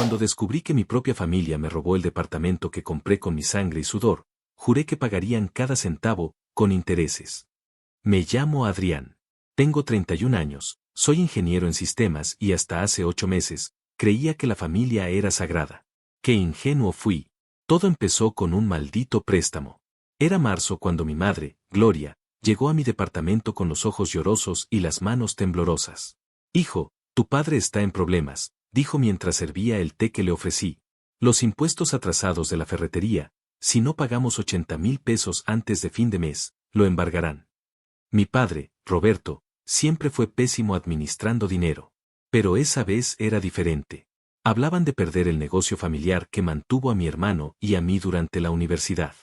cuando descubrí que mi propia familia me robó el departamento que compré con mi sangre y sudor, juré que pagarían cada centavo, con intereses. Me llamo Adrián. Tengo 31 años, soy ingeniero en sistemas y hasta hace 8 meses, creía que la familia era sagrada. Qué ingenuo fui. Todo empezó con un maldito préstamo. Era marzo cuando mi madre, Gloria, llegó a mi departamento con los ojos llorosos y las manos temblorosas. Hijo, tu padre está en problemas, dijo mientras servía el té que le ofrecí. Los impuestos atrasados de la ferretería, si no pagamos 80,000 pesos antes de fin de mes, lo embargarán. Mi padre, Roberto, siempre fue pésimo administrando dinero. Pero esa vez era diferente. Hablaban de perder el negocio familiar que mantuvo a mi hermano y a mí durante la universidad.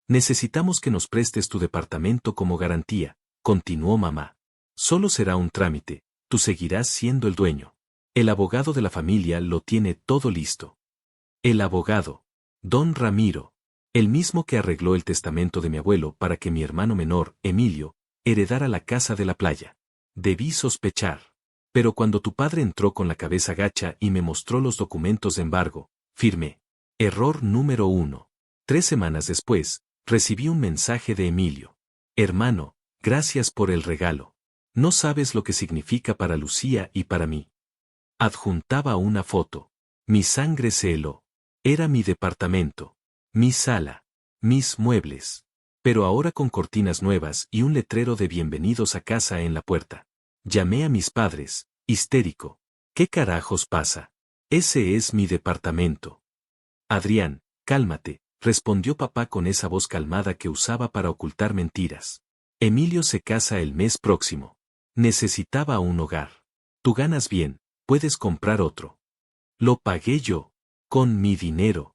Necesitamos que nos prestes tu departamento como garantía, continuó mamá. Solo será un trámite, tú seguirás siendo el dueño. El abogado de la familia lo tiene todo listo. El abogado. Don Ramiro. El mismo que arregló el testamento de mi abuelo para que mi hermano menor, Emilio, heredara la casa de la playa. Debí sospechar. Pero cuando tu padre entró con la cabeza gacha y me mostró los documentos de embargo, firmé. Error número 1. 3 semanas después, recibí un mensaje de Emilio. Hermano, gracias por el regalo. No sabes lo que significa para Lucía y para mí. Adjuntaba una foto. Mi sangre se heló. Era mi departamento. Mi sala. Mis muebles. Pero ahora con cortinas nuevas y un letrero de bienvenidos a casa en la puerta. Llamé a mis padres, histérico. ¿Qué carajos pasa? Ese es mi departamento. Adrián, cálmate, respondió papá con esa voz calmada que usaba para ocultar mentiras. Emilio se casa el mes próximo. Necesitaba un hogar. Tú ganas bien, puedes comprar otro. Lo pagué yo. Con mi dinero.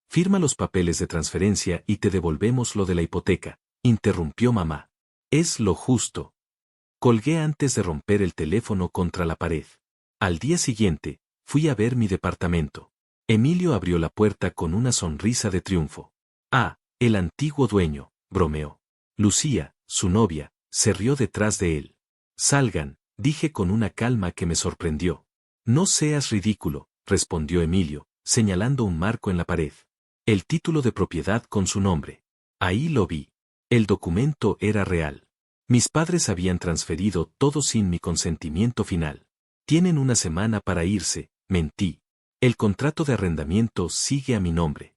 Firma los papeles de transferencia y te devolvemos lo de la hipoteca, interrumpió mamá. Es lo justo. Colgué antes de romper el teléfono contra la pared. Al día siguiente, fui a ver mi departamento. Emilio abrió la puerta con una sonrisa de triunfo. Ah, el antiguo dueño, bromeó. Lucía, su novia, se rió detrás de él. Salgan, dije con una calma que me sorprendió. No seas ridículo, respondió Emilio, señalando un marco en la pared. El título de propiedad con su nombre. Ahí lo vi. El documento era real. Mis padres habían transferido todo sin mi consentimiento final. Tienen una semana para irse, mentí. El contrato de arrendamiento sigue a mi nombre.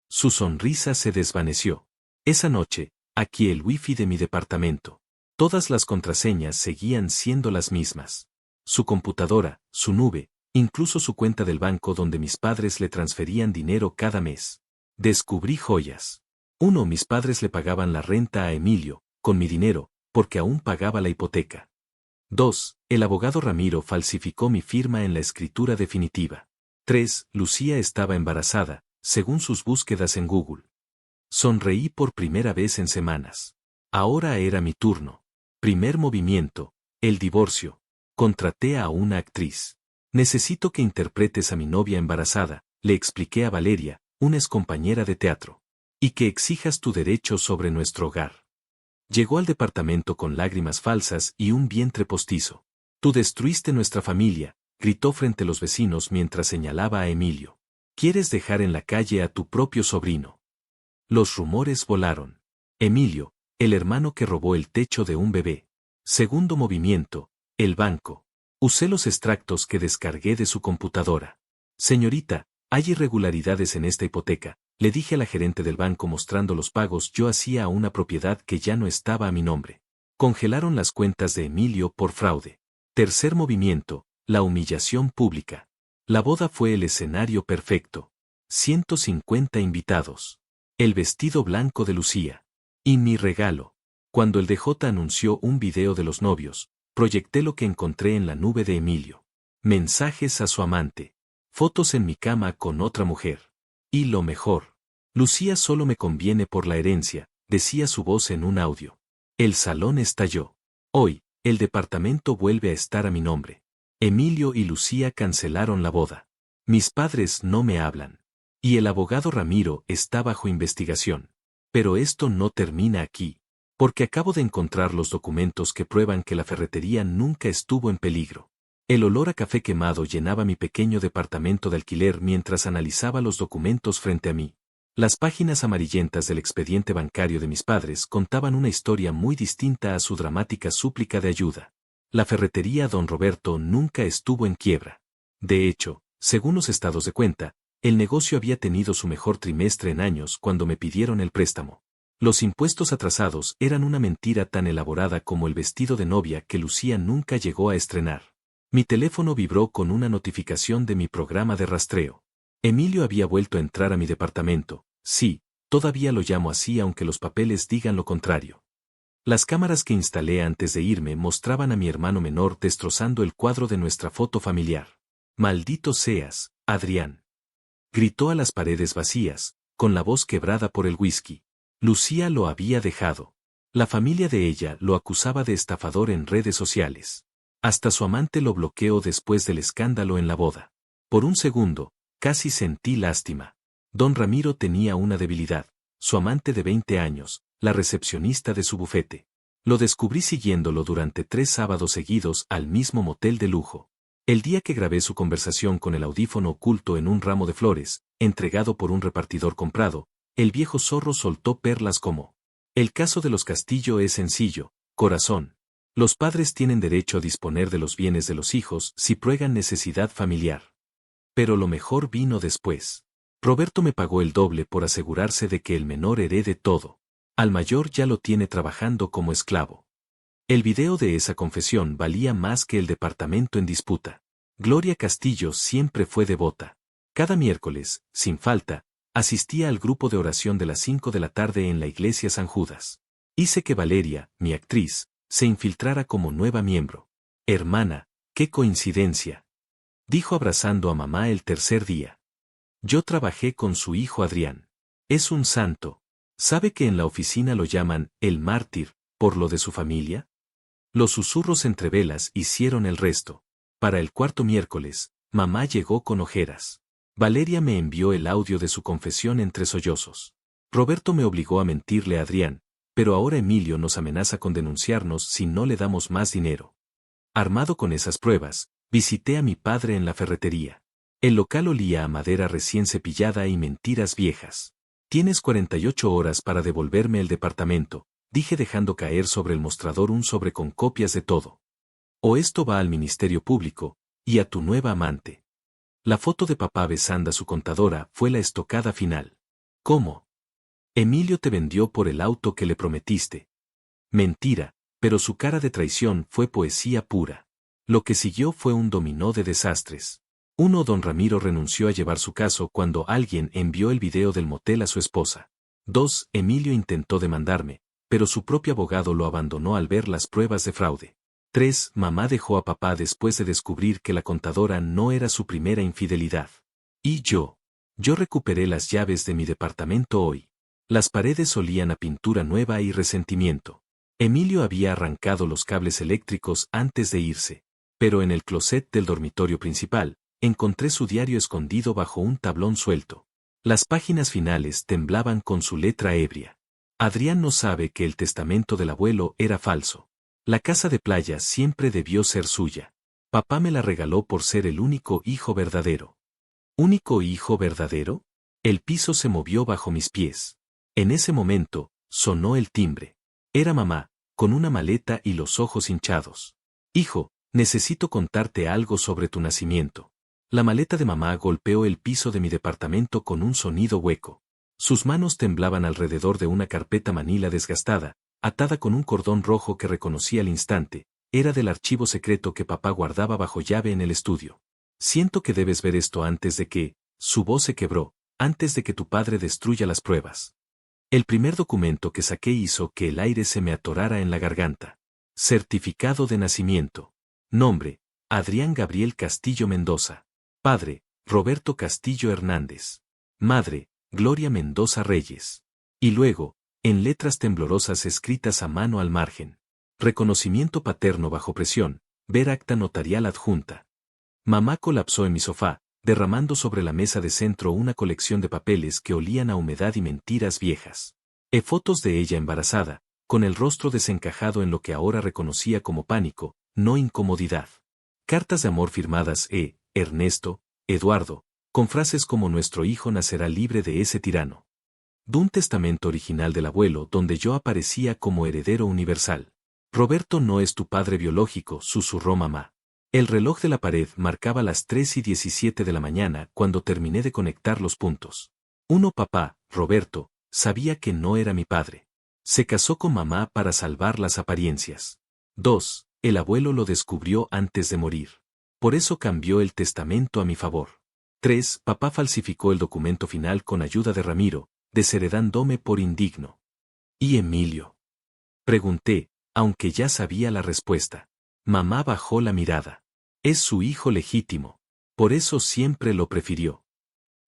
Su sonrisa se desvaneció. Esa noche, hackeé el wifi de mi departamento. Todas las contraseñas seguían siendo las mismas. Su computadora, su nube, incluso su cuenta del banco donde mis padres le transferían dinero cada mes. Descubrí joyas. 1. Mis padres le pagaban la renta a Emilio, con mi dinero, porque aún pagaba la hipoteca. 2. El abogado Ramiro falsificó mi firma en la escritura definitiva. 3. Lucía estaba embarazada, según sus búsquedas en Google. Sonreí por primera vez en semanas. Ahora era mi turno. Primer movimiento, el divorcio. Contraté a una actriz. Necesito que interpretes a mi novia embarazada, le expliqué a Valeria, una excompañera de teatro. Y que exijas tu derecho sobre nuestro hogar. Llegó al departamento con lágrimas falsas y un vientre postizo. Tú destruiste nuestra familia, gritó frente a los vecinos mientras señalaba a Emilio. ¿Quieres dejar en la calle a tu propio sobrino? Los rumores volaron. Emilio, el hermano que robó el techo de un bebé. Segundo movimiento, el banco. Usé los extractos que descargué de su computadora. Señorita, hay irregularidades en esta hipoteca, le dije a la gerente del banco mostrando los pagos yo hacía a una propiedad que ya no estaba a mi nombre. Congelaron las cuentas de Emilio por fraude. Tercer movimiento, la humillación pública. La boda fue el escenario perfecto. 150 invitados. El vestido blanco de Lucía. Y mi regalo. Cuando el DJ anunció un video de los novios, proyecté lo que encontré en la nube de Emilio. Mensajes a su amante. Fotos en mi cama con otra mujer. Y lo mejor. Lucía solo me conviene por la herencia, decía su voz en un audio. El salón estalló. Hoy, el departamento vuelve a estar a mi nombre. Emilio y Lucía cancelaron la boda. Mis padres no me hablan. Y el abogado Ramiro está bajo investigación. Pero esto no termina aquí. Porque acabo de encontrar los documentos que prueban que la ferretería nunca estuvo en peligro. El olor a café quemado llenaba mi pequeño departamento de alquiler mientras analizaba los documentos frente a mí. Las páginas amarillentas del expediente bancario de mis padres contaban una historia muy distinta a su dramática súplica de ayuda. La ferretería Don Roberto nunca estuvo en quiebra. De hecho, según los estados de cuenta, el negocio había tenido su mejor trimestre en años cuando me pidieron el préstamo. Los impuestos atrasados eran una mentira tan elaborada como el vestido de novia que Lucía nunca llegó a estrenar. Mi teléfono vibró con una notificación de mi programa de rastreo. Emilio había vuelto a entrar a mi departamento. Sí, todavía lo llamo así aunque los papeles digan lo contrario. Las cámaras que instalé antes de irme mostraban a mi hermano menor destrozando el cuadro de nuestra foto familiar. «Maldito seas, Adrián», gritó a las paredes vacías, con la voz quebrada por el whisky. Lucía lo había dejado. La familia de ella lo acusaba de estafador en redes sociales. Hasta su amante lo bloqueó después del escándalo en la boda. Por un segundo, casi sentí lástima. Don Ramiro tenía una debilidad, su amante de 20 años, la recepcionista de su bufete. Lo descubrí siguiéndolo durante 3 sábados seguidos al mismo motel de lujo. El día que grabé su conversación con el audífono oculto en un ramo de flores, entregado por un repartidor comprado, el viejo zorro soltó perlas como: «El caso de los Castillo es sencillo, corazón. Los padres tienen derecho a disponer de los bienes de los hijos si prueban necesidad familiar». Pero lo mejor vino después. Roberto me pagó el doble por asegurarse de que el menor herede todo. Al mayor ya lo tiene trabajando como esclavo. El video de esa confesión valía más que el departamento en disputa. Gloria Castillo siempre fue devota. Cada miércoles, sin falta, asistía al grupo de oración de las 5 de la tarde en la iglesia San Judas. Hice que Valeria, mi actriz, se infiltrara como nueva miembro. «Hermana, qué coincidencia», dijo abrazando a mamá el tercer día. «Yo trabajé con su hijo Adrián. Es un santo. ¿Sabe que en la oficina lo llaman el mártir por lo de su familia?» Los susurros entre velas hicieron el resto. Para el cuarto miércoles, mamá llegó con ojeras. Valeria me envió el audio de su confesión entre sollozos. Roberto me obligó a mentirle a Adrián, pero ahora Emilio nos amenaza con denunciarnos si no le damos más dinero. Armado con esas pruebas, visité a mi padre en la ferretería. El local olía a madera recién cepillada y mentiras viejas. «Tienes 48 horas para devolverme el departamento», dije dejando caer sobre el mostrador un sobre con copias de todo. «O esto va al Ministerio Público, y a tu nueva amante». La foto de papá besando a su contadora fue la estocada final. «¿Cómo? Emilio te vendió por el auto que le prometiste». Mentira, pero su cara de traición fue poesía pura. Lo que siguió fue un dominó de desastres. 1. Don Ramiro renunció a llevar su caso cuando alguien envió el video del motel a su esposa. 2. Emilio intentó demandarme, pero su propio abogado lo abandonó al ver las pruebas de fraude. 3. Mamá dejó a papá después de descubrir que la contadora no era su primera infidelidad. Y yo recuperé las llaves de mi departamento hoy. Las paredes olían a pintura nueva y resentimiento. Emilio había arrancado los cables eléctricos antes de irse, pero en el closet del dormitorio principal, encontré su diario escondido bajo un tablón suelto. Las páginas finales temblaban con su letra ebria. Adrián no sabe que el testamento del abuelo era falso. La casa de playa siempre debió ser suya. Papá me la regaló por ser el único hijo verdadero. ¿Único hijo verdadero? El piso se movió bajo mis pies. En ese momento, sonó el timbre. Era mamá, con una maleta y los ojos hinchados. «Hijo, necesito contarte algo sobre tu nacimiento». La maleta de mamá golpeó el piso de mi departamento con un sonido hueco. Sus manos temblaban alrededor de una carpeta manila desgastada, atada con un cordón rojo que reconocí al instante. Era del archivo secreto que papá guardaba bajo llave en el estudio. «Siento que debes ver esto antes de que...» Su voz se quebró, «antes de que tu padre destruya las pruebas». El primer documento que saqué hizo que el aire se me atorara en la garganta. Certificado de nacimiento. Nombre: Adrián Gabriel Castillo Mendoza. Padre: Roberto Castillo Hernández. Madre: Gloria Mendoza Reyes. Y luego, en letras temblorosas escritas a mano al margen: reconocimiento paterno bajo presión, ver acta notarial adjunta. Mamá colapsó en mi sofá, derramando sobre la mesa de centro una colección de papeles que olían a humedad y mentiras viejas. Fotos de ella embarazada, con el rostro desencajado en lo que ahora reconocía como pánico, no incomodidad. Cartas de amor firmadas Ernesto, Eduardo, con frases como nuestro hijo nacerá libre de ese tirano. Un testamento original del abuelo donde yo aparecía como heredero universal. Roberto no es tu padre biológico, susurró mamá. El reloj de la pared marcaba las 3:17 de la mañana cuando terminé de conectar los puntos. Papá, Roberto, sabía que no era mi padre. Se casó con mamá para salvar las apariencias. 2. El abuelo lo descubrió antes de morir. Por eso cambió el testamento a mi favor. 3. Papá falsificó el documento final con ayuda de Ramiro, desheredándome por indigno. ¿Y Emilio? Pregunté, aunque ya sabía la respuesta. Mamá bajó la mirada. Es su hijo legítimo. Por eso siempre lo prefirió.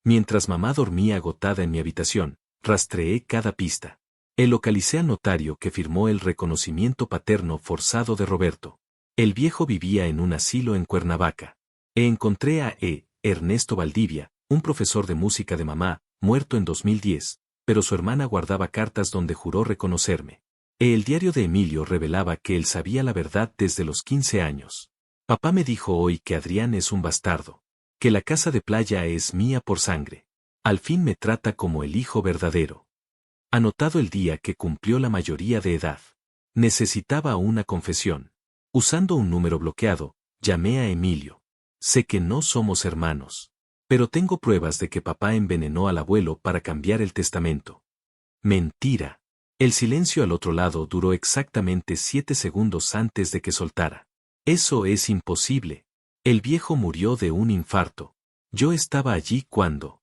Mientras mamá dormía agotada en mi habitación, rastreé cada pista. Localicé al notario que firmó el reconocimiento paterno forzado de Roberto. El viejo vivía en un asilo en Cuernavaca. Encontré a Ernesto Valdivia, un profesor de música de mamá, muerto en 2010, pero su hermana guardaba cartas donde juró reconocerme. El diario de Emilio revelaba que él sabía la verdad desde los 15 años. Papá me dijo hoy que Adrián es un bastardo, que la casa de playa es mía por sangre. Al fin me trata como el hijo verdadero. Anotado el día que cumplió la mayoría de edad. Necesitaba una confesión. Usando un número bloqueado, llamé a Emilio. Sé que no somos hermanos, pero tengo pruebas de que papá envenenó al abuelo para cambiar el testamento. Mentira. El silencio al otro lado duró exactamente 7 segundos antes de que soltara. Eso es imposible. El viejo murió de un infarto. Yo estaba allí cuando.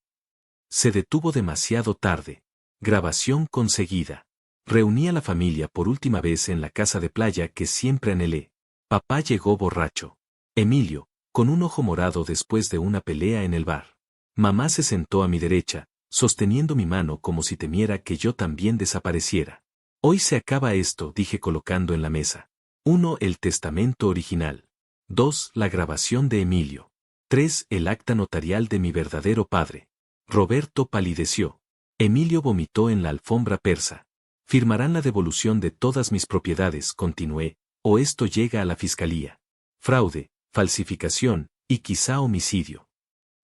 Se detuvo demasiado tarde. Grabación conseguida. Reuní a la familia por última vez en la casa de playa que siempre anhelé. Papá llegó borracho. Emilio, con un ojo morado después de una pelea en el bar. Mamá se sentó a mi derecha, sosteniendo mi mano como si temiera que yo también desapareciera. Hoy se acaba esto, dije colocando en la mesa. 1. El testamento original. 2. La grabación de Emilio. 3. El acta notarial de mi verdadero padre. Roberto palideció. Emilio vomitó en la alfombra persa. Firmarán la devolución de todas mis propiedades, continué, o esto llega a la fiscalía. Fraude, falsificación, y quizá homicidio.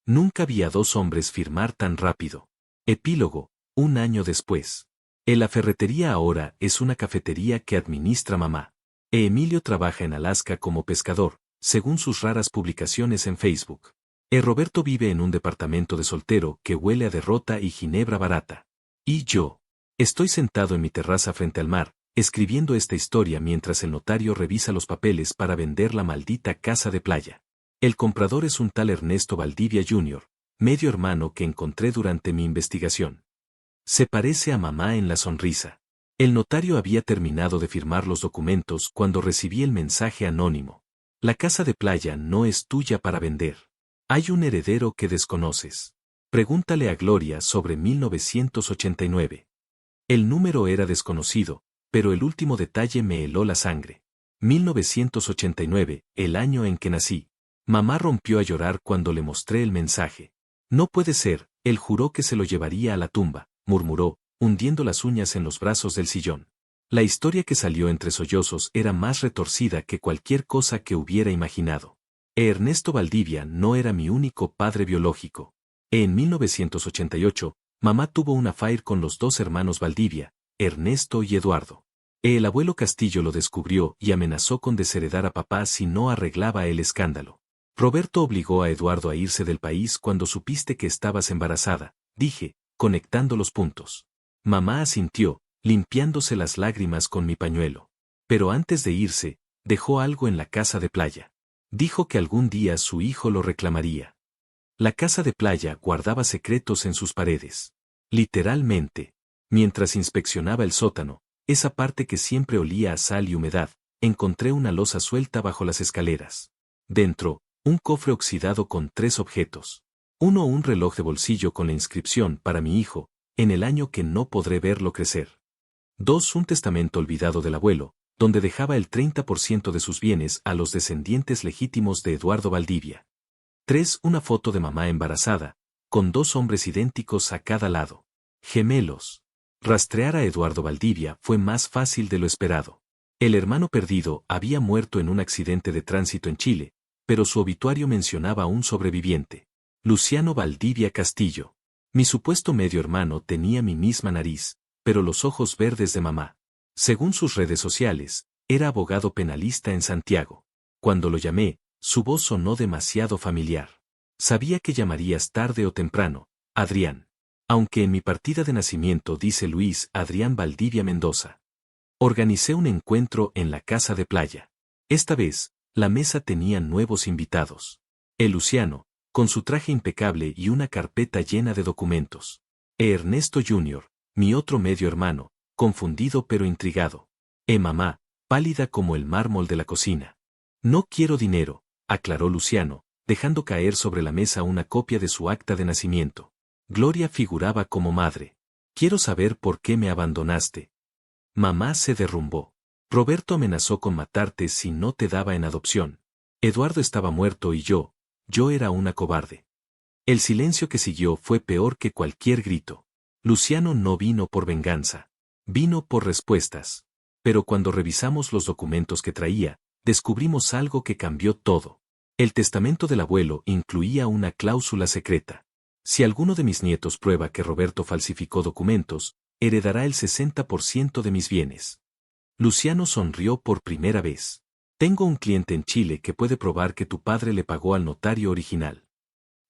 Nunca vi a 2 hombres firmar tan rápido. Epílogo, 1 año después. La ferretería ahora es una cafetería que administra mamá. Emilio trabaja en Alaska como pescador, según sus raras publicaciones en Facebook. Roberto vive en un departamento de soltero que huele a derrota y ginebra barata. Y yo. Estoy sentado en mi terraza frente al mar, escribiendo esta historia mientras el notario revisa los papeles para vender la maldita casa de playa. El comprador es un tal Ernesto Valdivia Jr., medio hermano que encontré durante mi investigación. Se parece a mamá en la sonrisa. El notario había terminado de firmar los documentos cuando recibí el mensaje anónimo. La casa de playa no es tuya para vender. Hay un heredero que desconoces. Pregúntale a Gloria sobre 1989. El número era desconocido, pero el último detalle me heló la sangre. 1989, el año en que nací. Mamá rompió a llorar cuando le mostré el mensaje. No puede ser, él juró que se lo llevaría a la tumba, murmuró, hundiendo las uñas en los brazos del sillón. La historia que salió entre sollozos era más retorcida que cualquier cosa que hubiera imaginado. Ernesto Valdivia no era mi único padre biológico. En 1988, mamá tuvo un affair con los 2 hermanos Valdivia, Ernesto y Eduardo. El abuelo Castillo lo descubrió y amenazó con desheredar a papá si no arreglaba el escándalo. Roberto obligó a Eduardo a irse del país cuando supiste que estabas embarazada, dije, conectando los puntos. Mamá asintió, limpiándose las lágrimas con mi pañuelo. Pero antes de irse, dejó algo en la casa de playa. Dijo que algún día su hijo lo reclamaría. La casa de playa guardaba secretos en sus paredes. Literalmente. Mientras inspeccionaba el sótano, esa parte que siempre olía a sal y humedad, encontré una losa suelta bajo las escaleras. Dentro, un cofre oxidado con 3 objetos. 1. Un reloj de bolsillo con la inscripción para mi hijo, en el año que no podré verlo crecer. 2. Un testamento olvidado del abuelo, donde dejaba el 30% de sus bienes a los descendientes legítimos de Eduardo Valdivia. 3. Una foto de mamá embarazada, con 2 hombres idénticos a cada lado. Gemelos. Rastrear a Eduardo Valdivia fue más fácil de lo esperado. El hermano perdido había muerto en un accidente de tránsito en Chile, pero su obituario mencionaba a un sobreviviente. Luciano Valdivia Castillo. Mi supuesto medio hermano tenía mi misma nariz, pero los ojos verdes de mamá. Según sus redes sociales, era abogado penalista en Santiago. Cuando lo llamé, su voz sonó demasiado familiar. Sabía que llamarías tarde o temprano, Adrián. Aunque en mi partida de nacimiento dice Luis Adrián Valdivia Mendoza. Organicé un encuentro en la casa de playa. Esta vez, la mesa tenía nuevos invitados. El Luciano, con su traje impecable y una carpeta llena de documentos. Ernesto Jr., mi otro medio hermano, confundido pero intrigado. Mamá, pálida como el mármol de la cocina. No quiero dinero, aclaró Luciano, dejando caer sobre la mesa una copia de su acta de nacimiento. Gloria figuraba como madre. Quiero saber por qué me abandonaste. Mamá se derrumbó. Roberto amenazó con matarte si no te daba en adopción. Eduardo estaba muerto y yo era una cobarde. El silencio que siguió fue peor que cualquier grito. Luciano no vino por venganza. Vino por respuestas. Pero cuando revisamos los documentos que traía, descubrimos algo que cambió todo. El testamento del abuelo incluía una cláusula secreta. Si alguno de mis nietos prueba que Roberto falsificó documentos, heredará el 60% de mis bienes. Luciano sonrió por primera vez. Tengo un cliente en Chile que puede probar que tu padre le pagó al notario original.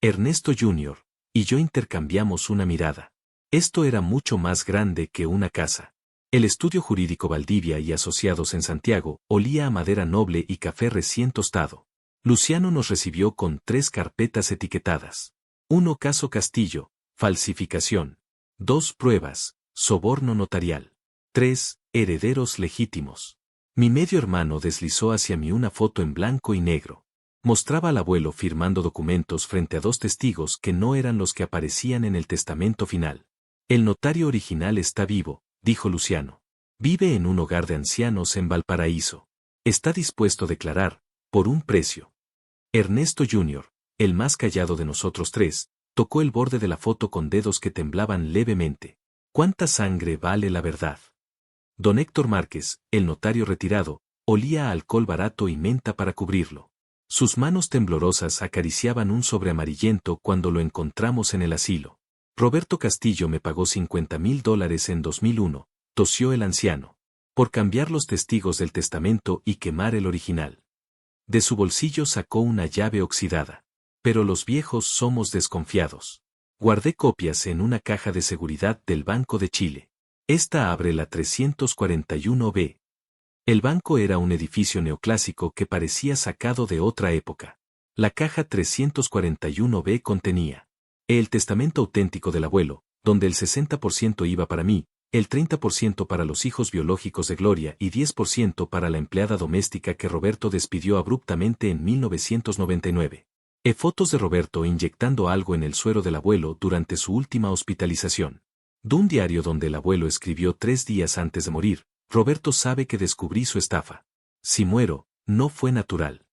Ernesto Jr. y yo intercambiamos una mirada. Esto era mucho más grande que una casa. El estudio jurídico Valdivia y Asociados en Santiago olía a madera noble y café recién tostado. Luciano nos recibió con 3 carpetas etiquetadas. 1 caso Castillo, falsificación. 2 pruebas, soborno notarial. 3 herederos legítimos. Mi medio hermano deslizó hacia mí una foto en blanco y negro. Mostraba al abuelo firmando documentos frente a 2 testigos que no eran los que aparecían en el testamento final. El notario original está vivo, dijo Luciano. Vive en un hogar de ancianos en Valparaíso. Está dispuesto a declarar, por un precio. Ernesto Jr., el más callado de nosotros 3, tocó el borde de la foto con dedos que temblaban levemente. ¿Cuánta sangre vale la verdad? Don Héctor Márquez, el notario retirado, olía a alcohol barato y menta para cubrirlo. Sus manos temblorosas acariciaban un sobre amarillento cuando lo encontramos en el asilo. Roberto Castillo me pagó $50,000 en 2001, tosió el anciano, por cambiar los testigos del testamento y quemar el original. De su bolsillo sacó una llave oxidada. Pero los viejos somos desconfiados. Guardé copias en una caja de seguridad del Banco de Chile. Esta abre la 341B. El banco era un edificio neoclásico que parecía sacado de otra época. La caja 341B contenía el testamento auténtico del abuelo, donde el 60% iba para mí, el 30% para los hijos biológicos de Gloria y 10% para la empleada doméstica que Roberto despidió abruptamente en 1999. Fotos de Roberto inyectando algo en el suero del abuelo durante su última hospitalización. De un diario donde el abuelo escribió 3 días antes de morir, Roberto sabe que descubrí su estafa. Si muero, no fue natural.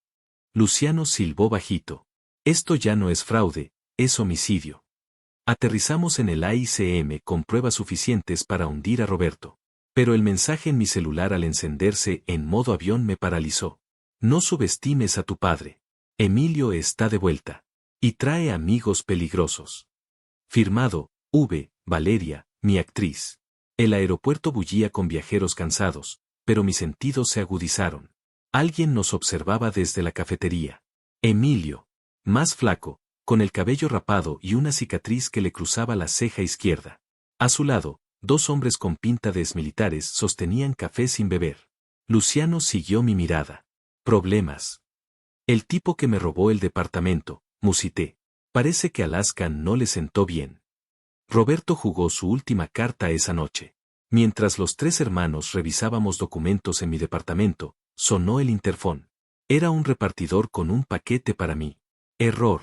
Luciano silbó bajito. Esto ya no es fraude, es homicidio. Aterrizamos en el AICM con pruebas suficientes para hundir a Roberto. Pero el mensaje en mi celular al encenderse en modo avión me paralizó. No subestimes a tu padre. Emilio está de vuelta. Y trae amigos peligrosos. Firmado, V. Valeria, mi actriz. El aeropuerto bullía con viajeros cansados, pero mis sentidos se agudizaron. Alguien nos observaba desde la cafetería. Emilio. Más flaco, con el cabello rapado y una cicatriz que le cruzaba la ceja izquierda. A su lado, 2 hombres con pinta de exmilitares sostenían café sin beber. Luciano siguió mi mirada. Problemas. El tipo que me robó el departamento, musité. Parece que Alaska no le sentó bien. Roberto jugó su última carta esa noche. Mientras los 3 hermanos revisábamos documentos en mi departamento, sonó el interfón. Era un repartidor con un paquete para mí. Error.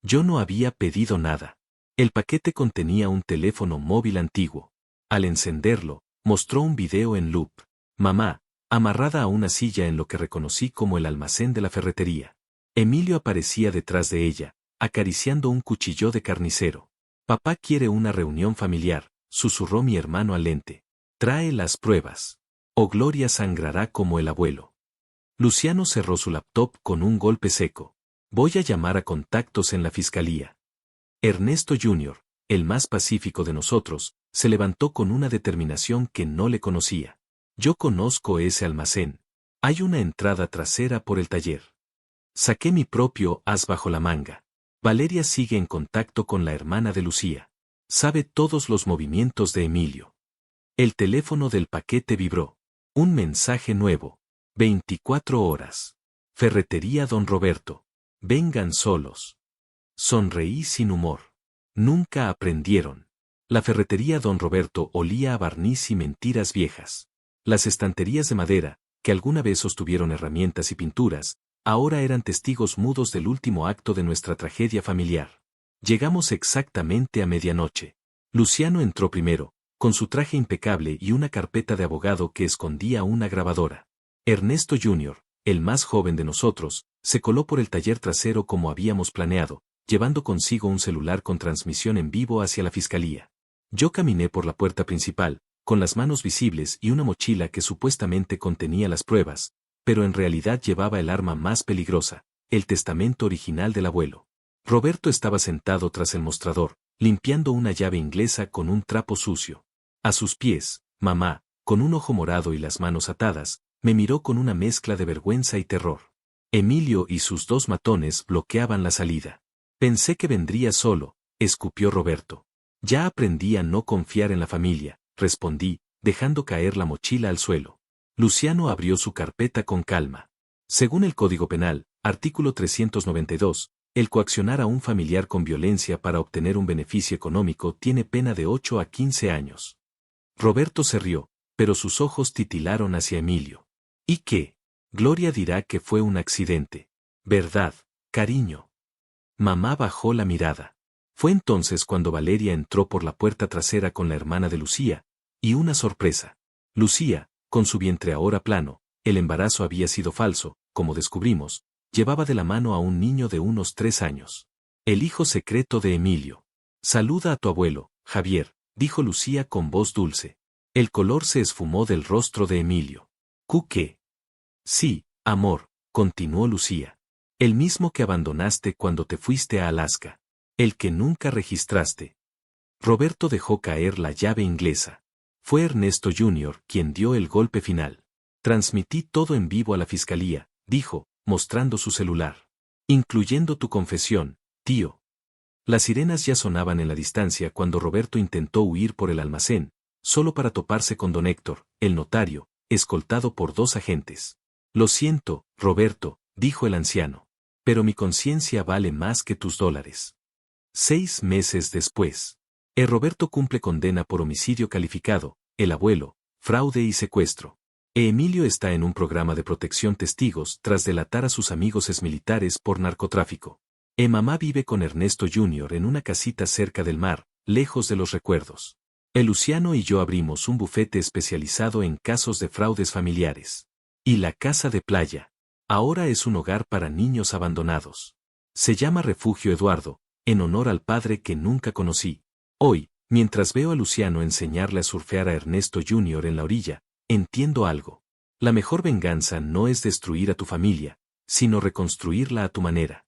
Yo no había pedido nada. El paquete contenía un teléfono móvil antiguo. Al encenderlo, mostró un video en loop. Mamá, amarrada a una silla en lo que reconocí como el almacén de la ferretería. Emilio aparecía detrás de ella, acariciando un cuchillo de carnicero. Papá quiere una reunión familiar, susurró mi hermano al lente. Trae las pruebas. O Gloria sangrará como el abuelo. Luciano cerró su laptop con un golpe seco. Voy a llamar a contactos en la fiscalía. Ernesto Jr., el más pacífico de nosotros, se levantó con una determinación que no le conocía. Yo conozco ese almacén. Hay una entrada trasera por el taller. Saqué mi propio as bajo la manga. Valeria sigue en contacto con la hermana de Lucía. Sabe todos los movimientos de Emilio. El teléfono del paquete vibró. Un mensaje nuevo. 24 horas. Ferretería Don Roberto. Vengan solos. Sonreí sin humor. Nunca aprendieron. La ferretería Don Roberto olía a barniz y mentiras viejas. Las estanterías de madera, que alguna vez sostuvieron herramientas y pinturas, ahora eran testigos mudos del último acto de nuestra tragedia familiar. Llegamos exactamente a medianoche. Luciano entró primero, con su traje impecable y una carpeta de abogado que escondía una grabadora. Ernesto Jr., el más joven de nosotros, se coló por el taller trasero como habíamos planeado, llevando consigo un celular con transmisión en vivo hacia la fiscalía. Yo caminé por la puerta principal, con las manos visibles y una mochila que supuestamente contenía las pruebas, pero en realidad llevaba el arma más peligrosa, el testamento original del abuelo. Roberto estaba sentado tras el mostrador, limpiando una llave inglesa con un trapo sucio. A sus pies, mamá, con un ojo morado y las manos atadas, me miró con una mezcla de vergüenza y terror. Emilio y sus dos matones bloqueaban la salida. Pensé que vendría solo, escupió Roberto. Ya aprendí a no confiar en la familia, respondí, dejando caer la mochila al suelo. Luciano abrió su carpeta con calma. Según el Código Penal, artículo 392, el coaccionar a un familiar con violencia para obtener un beneficio económico tiene pena de 8 a 15 años. Roberto se rió, pero sus ojos titilaron hacia Emilio. ¿Y qué? Gloria dirá que fue un accidente. ¿Verdad, cariño? Mamá bajó la mirada. Fue entonces cuando Valeria entró por la puerta trasera con la hermana de Lucía, y una sorpresa. Lucía, con su vientre ahora plano, el embarazo había sido falso, como descubrimos, llevaba de la mano a un niño de unos 3 años. El hijo secreto de Emilio. Saluda a tu abuelo, Javier, dijo Lucía con voz dulce. El color se esfumó del rostro de Emilio. ¿Qué? Sí, amor, continuó Lucía. El mismo que abandonaste cuando te fuiste a Alaska. El que nunca registraste. Roberto dejó caer la llave inglesa. Fue Ernesto Jr. quien dio el golpe final. Transmití todo en vivo a la fiscalía, dijo, mostrando su celular. Incluyendo tu confesión, tío. Las sirenas ya sonaban en la distancia cuando Roberto intentó huir por el almacén, solo para toparse con don Héctor, el notario, escoltado por 2 agentes. Lo siento, Roberto, dijo el anciano. Pero mi conciencia vale más que tus $. 6 meses después. Roberto cumple condena por homicidio calificado, el abuelo, fraude y secuestro. Emilio está en un programa de protección testigos tras delatar a sus amigos exmilitares por narcotráfico. Mamá vive con Ernesto Jr. en una casita cerca del mar, lejos de los recuerdos. Luciano y yo abrimos un bufete especializado en casos de fraudes familiares. Y la casa de playa. Ahora es un hogar para niños abandonados. Se llama Refugio Eduardo, en honor al padre que nunca conocí. Hoy, mientras veo a Luciano enseñarle a surfear a Ernesto Jr. en la orilla, entiendo algo. La mejor venganza no es destruir a tu familia, sino reconstruirla a tu manera.